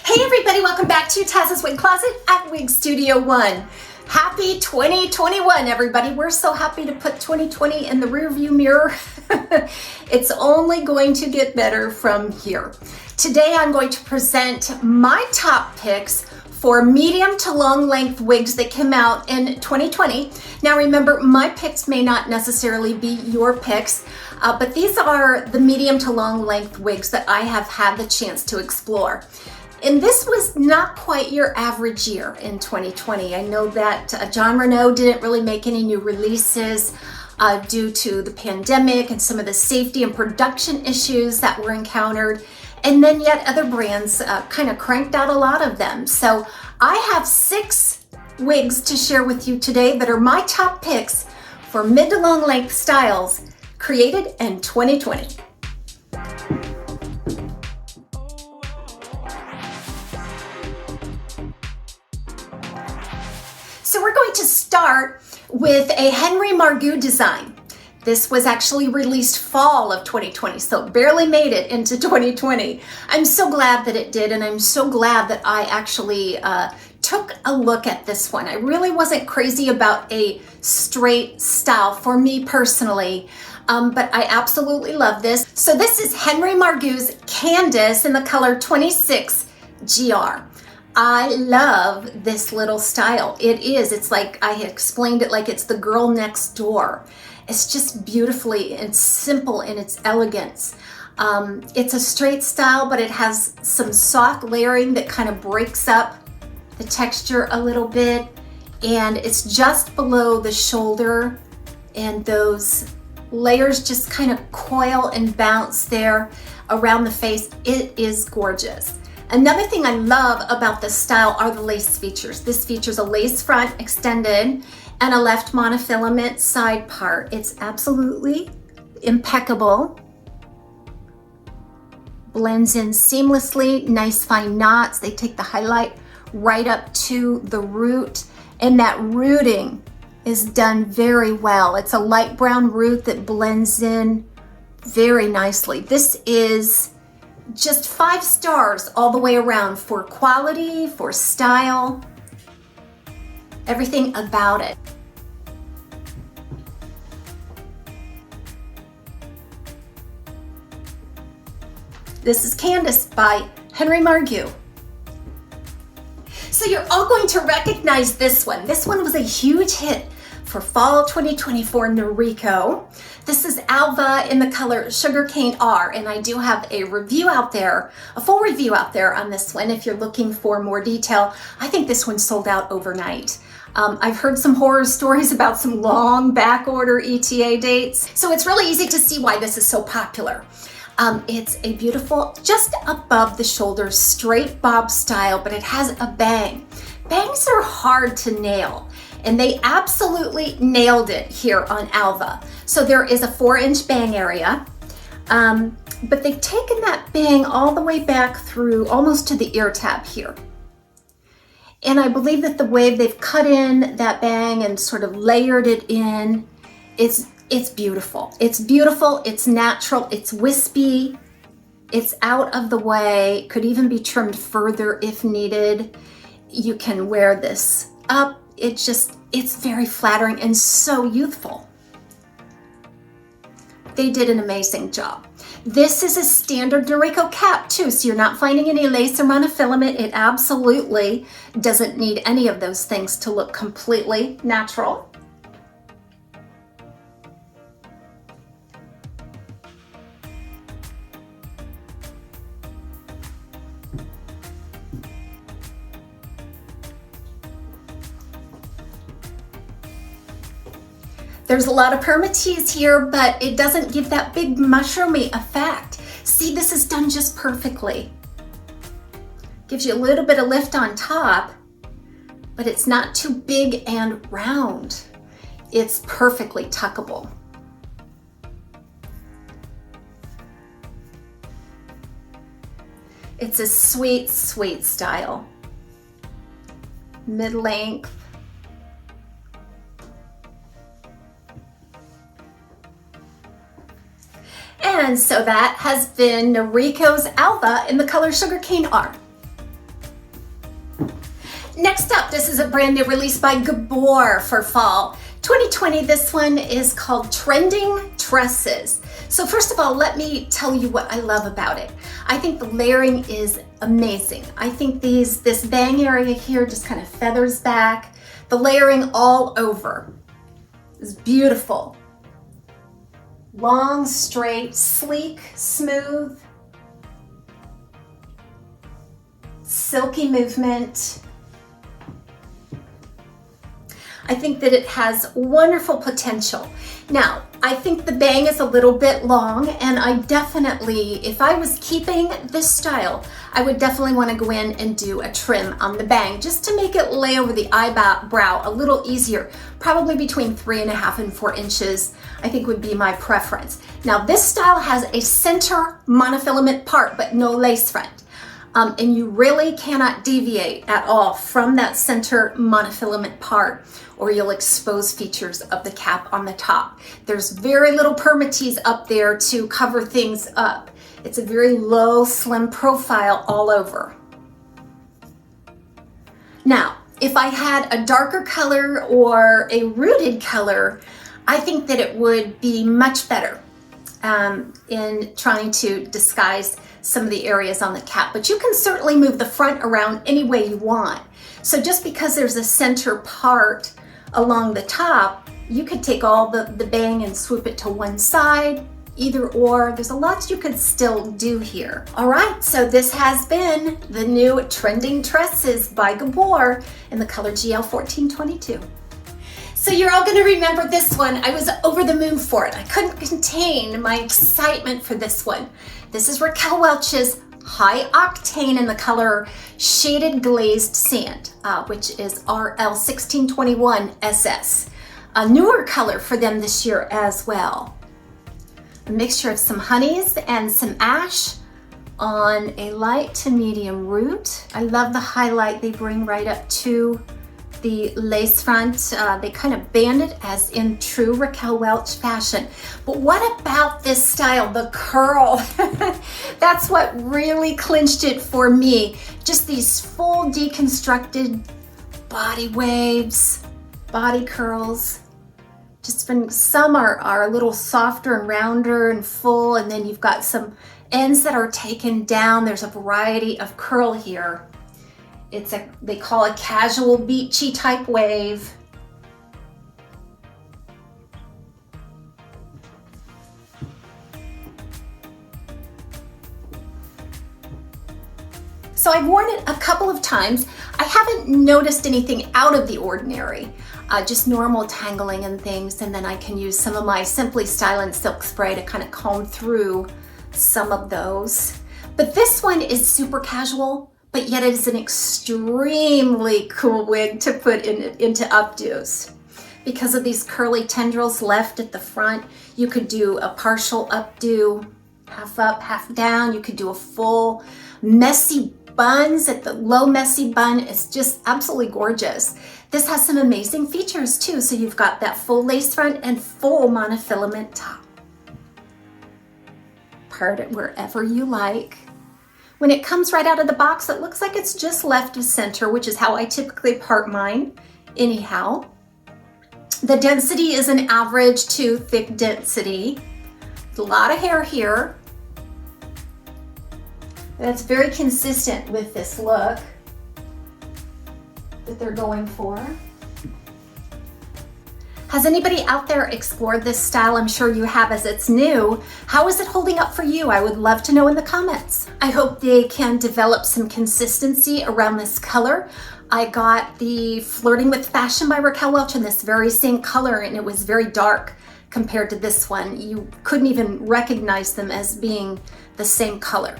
Hey everybody, welcome back to Taz's Wig Closet at Wig Studio One. Happy 2021, everybody. We're so happy to put 2020 in the rearview mirror. It's only going to get better from here. Today I'm going to present my top picks for medium to long length wigs that came out in 2020. Now remember, my picks may not necessarily be your picks, but these are the medium to long length wigs that I have had the chance to explore. And this was not quite your average year in 2020. I know that John Renault didn't really make any new releases due to the pandemic and some of the safety and production issues that were encountered. And then yet other brands kind of cranked out a lot of them. So I have 6 wigs to share with you today that are my top picks for mid to long length styles created in 2020. So we're going to start with a Henry Margu design. This was actually released fall of 2020, so it barely made it into 2020. I'm so glad that it did, and I'm so glad that I actually took a look at this one. I really wasn't crazy about a straight style for me personally, but I absolutely love this. So this is Henry Margu's Candace in the color 26 GR. I love this little style. It's like I had explained it like it's the girl next door. It's just beautifully and simple in its elegance. It's a straight style, but it has some soft layering that kind of breaks up the texture a little bit. And it's just below the shoulder, and those layers just kind of coil and bounce there around the face. It is gorgeous. Another thing I love about this style are the lace features. This features a lace front extended and a left monofilament side part. It's absolutely impeccable. Blends in seamlessly, nice fine knots. They take the highlight right up to the root, and that rooting is done very well. It's a light brown root that blends in very nicely. This is just 5 stars all the way around for quality, for style, everything about it. This is Candace by Henry Margu. So you're all going to recognize this one. This one was a huge hit for fall 2024 Noriko. This is Alva in the color Sugarcane R, and I do have a review out there, a full review out there on this one if you're looking for more detail. I think this one sold out overnight. I've heard some horror stories about some long back order ETA dates, so it's really easy to see why this is so popular. It's a beautiful, just above the shoulder, straight bob style, but it has a bang. Bangs are hard to nail, and they absolutely nailed it here on Alva. So there is a 4-inch bang area, but they've taken that bang all the way back through almost to the ear tab here. And I believe that the way they've cut in that bang and sort of layered it in, it's beautiful. It's beautiful, it's natural, it's wispy, it's out of the way, could even be trimmed further if needed. You can wear this up. It's very flattering and so youthful. They did an amazing job. This is a standard Noriko cap too, so you're not finding any lace or monofilament. It absolutely doesn't need any of those things to look completely natural. There's a lot of permatease here, but it doesn't give that big mushroomy effect. See, this is done just perfectly. Gives you a little bit of lift on top, but it's not too big and round. It's perfectly tuckable. It's a sweet, sweet style. Mid-length. And so that has been Noriko's Alva in the color Sugarcane R. Next up, this is a brand new release by Gabor for fall 2020. This one is called Trending Tresses. So first of all, let me tell you what I love about it. I think the layering is amazing. I think this bang area here just kind of feathers back. The layering all over is beautiful. Long, straight, sleek, smooth, silky movement. I think that it has wonderful potential. Now, I think the bang is a little bit long, and I definitely, if I was keeping this style, I would definitely want to go in and do a trim on the bang just to make it lay over the eyebrow a little easier. Probably between 3.5 and 4 inches, I think would be my preference. Now, this style has a center monofilament part, but no lace front. And you really cannot deviate at all from that center monofilament part, or you'll expose features of the cap on the top. There's very little permatease up there to cover things up. It's a very low, slim profile all over. Now, if I had a darker color or a rooted color, I think that it would be much better in trying to disguise some of the areas on the cap, but you can certainly move the front around any way you want. So just because there's a center part along the top, you could take all the bang and swoop it to one side, either or. There's a lot you could still do here. All right, so this has been the new Trending Tresses by Gabor in the color GL1422. So you're all gonna remember this one. I was over the moon for it. I couldn't contain my excitement for this one. This is Raquel Welch's High Octane in the color Shaded Glazed Sand, which is RL1621 SS. A newer color for them this year as well. A mixture of some honeys and some ash on a light to medium root. I love the highlight they bring right up to the lace front. They kind of band it as in true Raquel Welch fashion. But what about this style, the curl? That's what really clinched it for me. Just these full deconstructed body waves, body curls. Just when some are a little softer and rounder and full, and then you've got some ends that are taken down. There's a variety of curl here. They call a casual beachy type wave. So I've worn it a couple of times. I haven't noticed anything out of the ordinary, just normal tangling and things, and then I can use some of my Simply Stylin' Silk Spray to kind of comb through some of those. But this one is super casual, but yet it is an extremely cool wig to put into updos. Because of these curly tendrils left at the front, you could do a partial updo, half up, half down. You could do a full messy buns at the low messy bun. It's just absolutely gorgeous. This has some amazing features too. So you've got that full lace front and full monofilament top. Part it wherever you like. When it comes right out of the box, it looks like it's just left of center, which is how I typically part mine anyhow. The density is an average to thick density. A lot of hair here. That's very consistent with this look that they're going for. Has anybody out there explored this style? I'm sure you have, as it's new. How is it holding up for you? I would love to know in the comments. I hope they can develop some consistency around this color. I got the Flirting with Fashion by Raquel Welch in this very same color, and it was very dark compared to this one. You couldn't even recognize them as being the same color.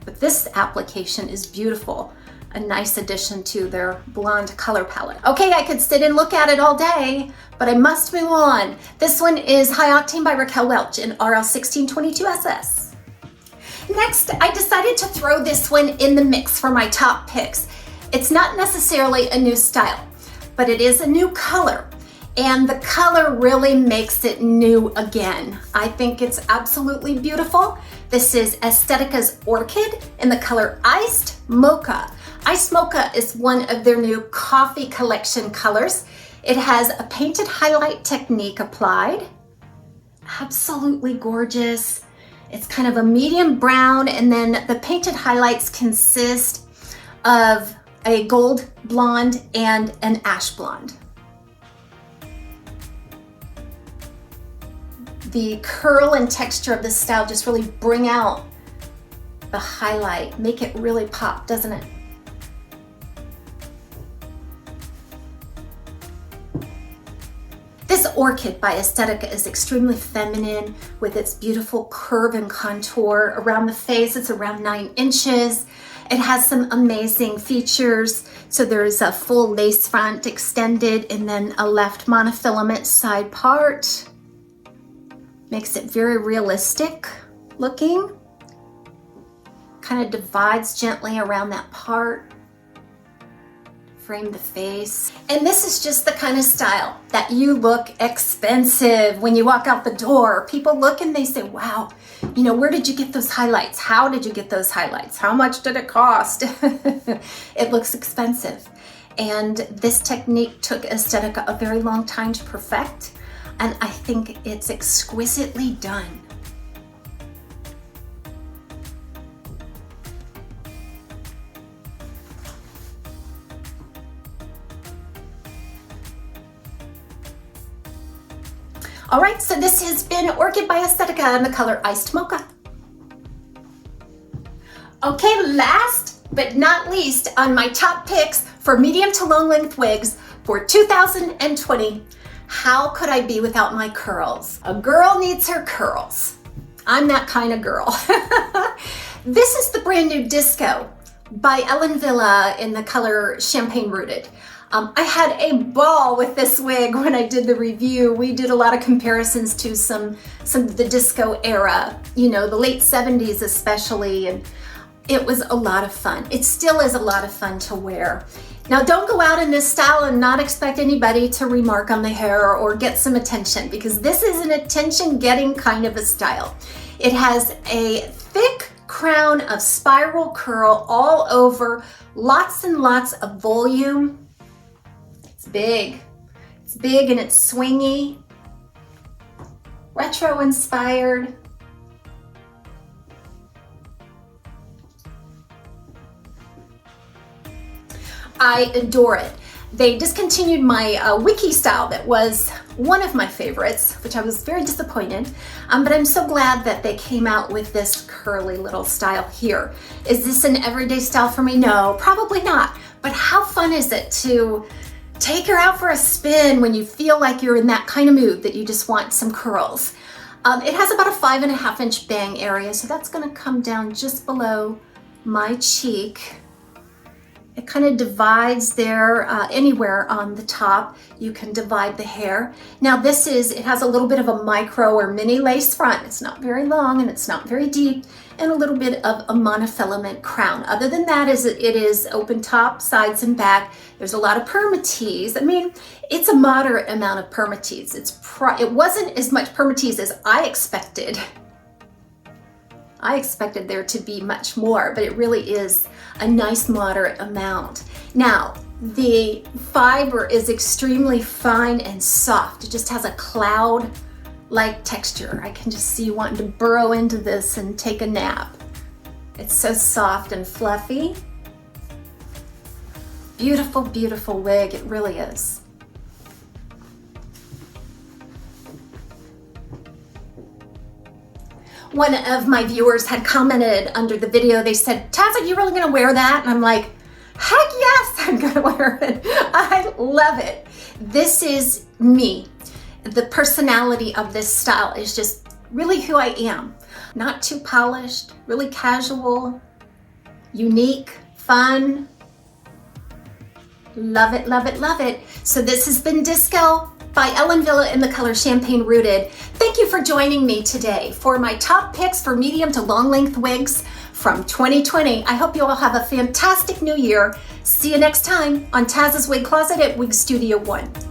But this application is beautiful. A nice addition to their blonde color palette. Okay, I could sit and look at it all day, but I must move on. This one is High Octane by Raquel Welch in RL1622 SS. Next, I decided to throw this one in the mix for my top picks. It's not necessarily a new style, but it is a new color. And the color really makes it new again. I think it's absolutely beautiful. This is Estetica's Orchid in the color Iced Mocha. Ice Mocha is one of their new coffee collection colors. It has a painted highlight technique applied. Absolutely gorgeous. It's kind of a medium brown, and then the painted highlights consist of a gold blonde and an ash blonde. The curl and texture of this style just really bring out the highlight, make it really pop, doesn't it? This Orchid by Estetica is extremely feminine with its beautiful curve and contour. Around the face, it's around 9 inches. It has some amazing features. So there's a full lace front extended and then a left monofilament side part. Makes it very realistic looking. Kind of divides gently around that part. Frame the face. And this is just the kind of style that you look expensive when you walk out the door. People look and they say, wow, you know, where did you get those highlights? How did you get those highlights? How much did it cost? It looks expensive. And this technique took Estetica a very long time to perfect. And I think it's exquisitely done. All right, so this has been Orchid by Estetica in the color Iced Mocha. Okay, last but not least on my top picks for medium to long length wigs for 2020. How could I be without my curls? A girl needs her curls. I'm that kind of girl. This is the brand new Disco by Wille in the color Champagne Rooted. I had a ball with this wig when I did the review. We did a lot of comparisons to some of the disco era, you know, the late 70s especially, and it was a lot of fun. It still is a lot of fun to wear. Now, don't go out in this style and not expect anybody to remark on the hair or get some attention, because this is an attention-getting kind of a style. It has a thick crown of spiral curl all over, lots and lots of volume. It's big. It's big and it's swingy, retro-inspired. I adore it. They discontinued my wiki style that was one of my favorites, which I was very disappointed, but I'm so glad that they came out with this curly little style here. Is this an everyday style for me? No, probably not. But how fun is it to take her out for a spin when you feel like you're in that kind of mood that you just want some curls? It has about a 5.5 inch bang area, so that's gonna come down just below my cheek. It kind of divides there anywhere on the top. You can divide the hair. Now it has a little bit of a micro or mini lace front. It's not very long and it's not very deep, and a little bit of a monofilament crown. Other than that, it is open top, sides and back. There's a lot of permatease. I mean, it's a moderate amount of permatease. It wasn't as much permatease as I expected. I expected there to be much more, but it really is a nice moderate amount. Now, the fiber is extremely fine and soft. It just has a cloud-like texture. I can just see you wanting to burrow into this and take a nap. It's so soft and fluffy. Beautiful, beautiful wig, it really is. One of my viewers had commented under the video, they said, Taz, are you really gonna wear that? And I'm like, heck yes, I'm gonna wear it. I love it. This is me. The personality of this style is just really who I am. Not too polished, really casual, unique, fun. Love it, love it, love it. So this has been Disco by Wille in the color Champagne Rooted. Thank you for joining me today for my top picks for medium to long length wigs from 2020. I hope you all have a fantastic new year. See you next time on Taz's Wig Closet at Wig Studio 1.